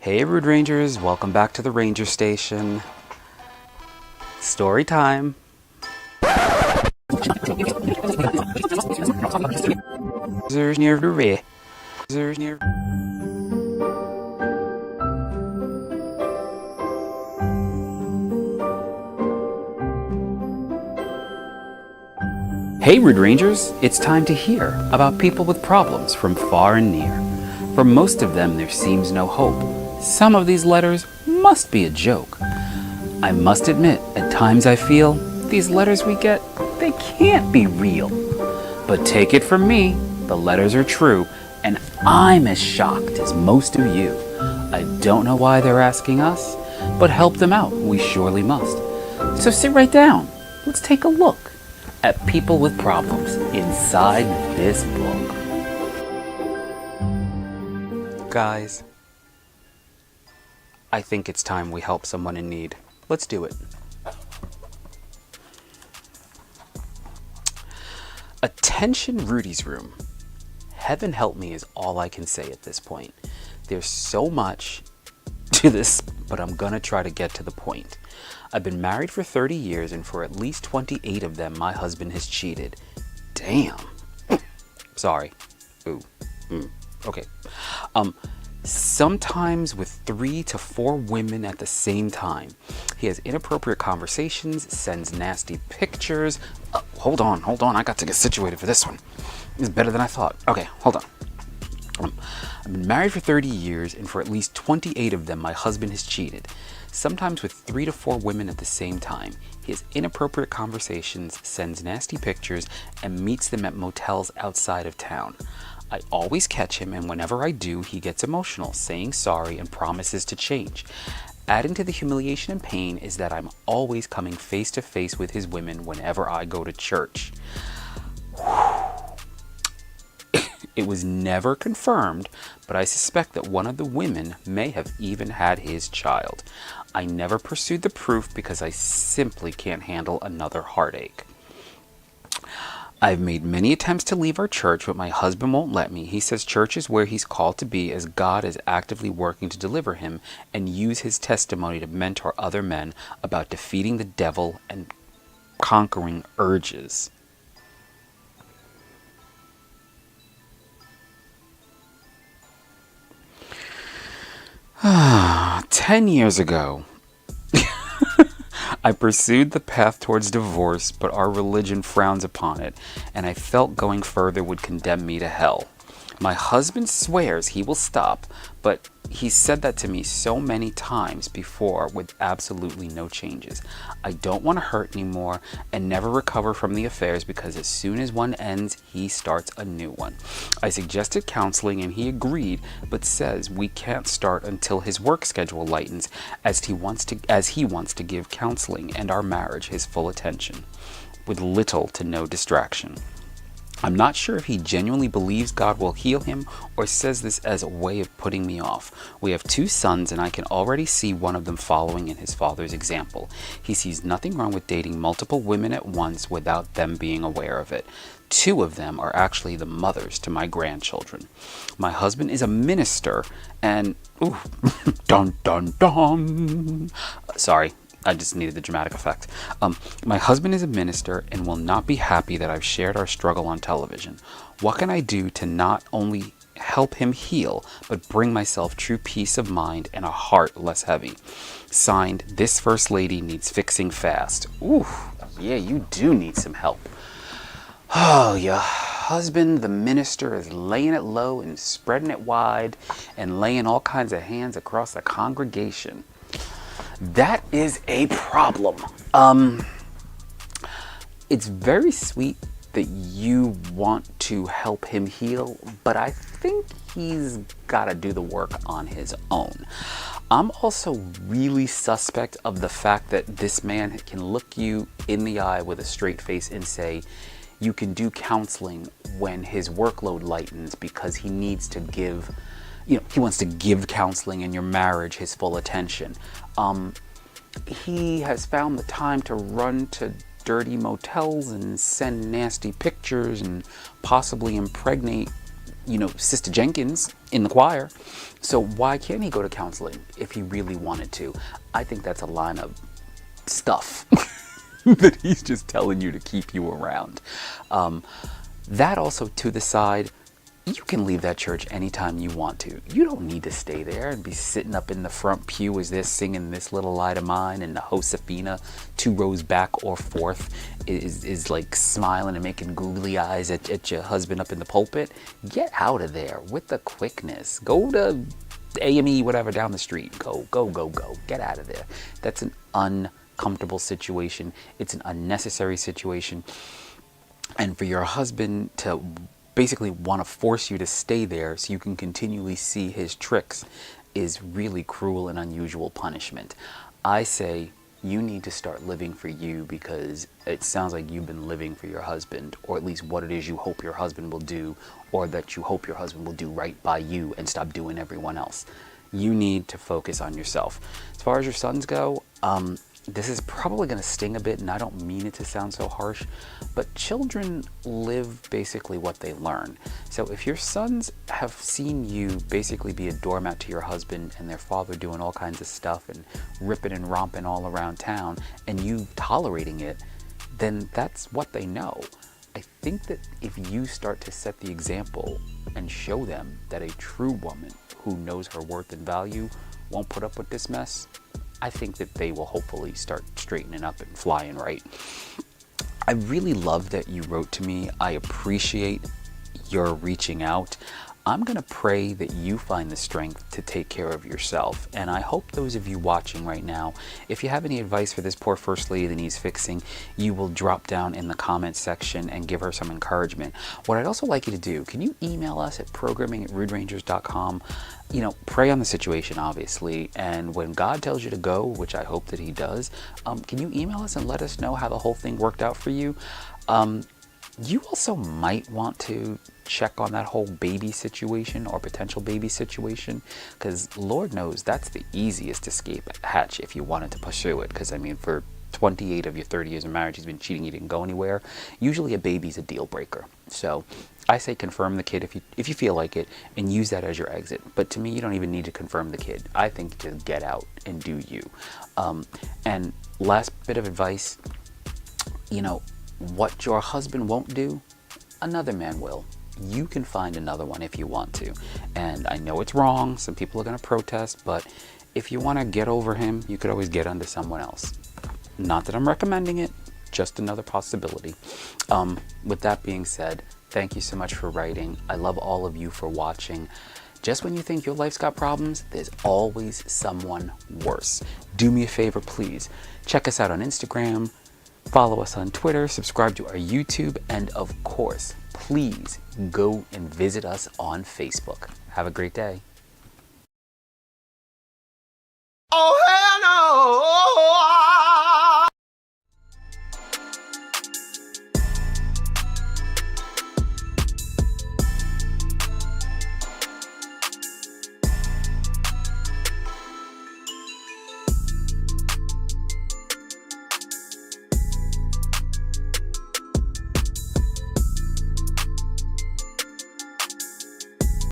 Hey Rude Rangers, welcome back to the Ranger Station. Story time. Near Rudy. Near. Hey Rude Rangers, it's time to hear about people with problems from far and near. For most of them, there seems no hope. Some of these letters must be a joke. I must admit, at times I feel these letters we get, they can't be real. But take it from me, the letters are true, and I'm as shocked as most of you. I don't know why they're asking us, but help them out, we surely must. So sit right down, let's take a look at people with problems inside this book. Guys, I think it's time we help someone in need. Let's do it. Attention Rudy's room. Heaven help me is all I can say at this point. There's so much to this, but I'm gonna try to get to the point. I've been married for 30 years, and for at least 28 of them, my husband has cheated. Damn. Sorry. Ooh. Okay. Sometimes with 3 to 4 women at the same time. He has inappropriate conversations, sends nasty pictures. Hold on. I got to get situated for this one. It's better than I thought. Okay, hold on. I've been married for 30 years, and for at least 28 of them, my husband has cheated. Sometimes with 3 to 4 women at the same time. He has inappropriate conversations, sends nasty pictures, and meets them at motels outside of town. I always catch him, and whenever I do, he gets emotional, saying sorry and promises to change. Adding to the humiliation and pain is that I'm always coming face to face with his women whenever I go to church. It was never confirmed, but I suspect that one of the women may have even had his child. I never pursued the proof because I simply can't handle another heartache. I've made many attempts to leave our church, but my husband won't let me. He says church is where he's called to be, as God is actively working to deliver him and use his testimony to mentor other men about defeating the devil and conquering urges. Ah, 10 years ago, I pursued the path towards divorce, but our religion frowns upon it, and I felt going further would condemn me to hell. My husband swears he will stop, but he said that to me so many times before with absolutely no changes. I don't want to hurt anymore and never recover from the affairs, because as soon as one ends, he starts a new one. I suggested counseling and he agreed, but says we can't start until his work schedule lightens, as he wants to give counseling and our marriage his full attention, with little to no distraction. I'm not sure if he genuinely believes God will heal him or says this as a way of putting me off. We have 2 sons, and I can already see one of them following in his father's example. He sees nothing wrong with dating multiple women at once without them being aware of it. 2 of them are actually the mothers to my grandchildren. My husband is a minister and... ooh, dun dun dun. Sorry. I just needed the dramatic effect. My husband is a minister and will not be happy that I've shared our struggle on television. What can I do to not only help him heal, but bring myself true peace of mind and a heart less heavy? Signed, this First Lady needs fixing fast. Ooh, yeah, you do need some help. Oh, your husband, the minister, is laying it low and spreading it wide and laying all kinds of hands across the congregation. That is a problem. It's very sweet that you want to help him heal, but I think he's got to do the work on his own. I'm also really suspect of the fact that this man can look you in the eye with a straight face and say, you can do counseling when his workload lightens, because he needs to give, he wants to give counseling in your marriage his full attention. He has found the time to run to dirty motels and send nasty pictures and possibly impregnate Sister Jenkins in the choir. So why can't he go to counseling if he really wanted to? I think that's a line of stuff that he's just telling you to keep you around. That also to the side, you can leave that church anytime you want to. You don't need to stay there and be sitting up in the front pew as they're singing This Little Light of Mine, and the Josefina 2 rows back or fourth is like smiling and making googly eyes at your husband up in the pulpit. Get out of there with the quickness. Go to AME, whatever, down the street. Go. Get out of there. That's an uncomfortable situation. It's an unnecessary situation. And for your husband to basically want to force you to stay there so you can continually see his tricks is really cruel and unusual punishment. I say you need to start living for you, because it sounds like you've been living for your husband, or at least what it is you hope your husband will do, or that you hope your husband will do right by you and stop doing everyone else. You need to focus on yourself. As far as your sons go, this is probably going to sting a bit, and I don't mean it to sound so harsh, but children live basically what they learn. So if your sons have seen you basically be a doormat to your husband and their father doing all kinds of stuff and ripping and romping all around town, and you tolerating it, then that's what they know. I think that if you start to set the example and show them that a true woman who knows her worth and value won't put up with this mess, I think that they will hopefully start straightening up and flying right. I really love that you wrote to me. I appreciate your reaching out. I'm going to pray that you find the strength to take care of yourself. And I hope those of you watching right now, if you have any advice for this poor First Lady that needs fixing, you will drop down in the comments section and give her some encouragement. What I'd also like you to do, can you email us at programming@ruderangers.com? Pray on the situation, obviously. And when God tells you to go, which I hope that he does, can you email us and let us know how the whole thing worked out for you? You also might want to check on that whole baby situation or potential baby situation, because Lord knows that's the easiest escape hatch if you wanted to pursue it. Because I mean, for 28 of your 30 years of marriage, he's been cheating, you didn't go anywhere. Usually a baby's a deal breaker. So I say confirm the kid if you feel like it, and use that as your exit. But to me, you don't even need to confirm the kid. I think to get out and do you. And last bit of advice, what your husband won't do, another man will. You can find another one if you want to. And I know it's wrong. Some people are going to protest, but if you want to get over him, you could always get under someone else. Not that I'm recommending it, just another possibility. With that being said, thank you so much for writing. I love all of you for watching. Just when you think your life's got problems, there's always someone worse. Do me a favor, please. Check us out on Instagram. Follow us on Twitter, subscribe to our YouTube, and of course, please go and visit us on Facebook. Have a great day. Oh, hell no!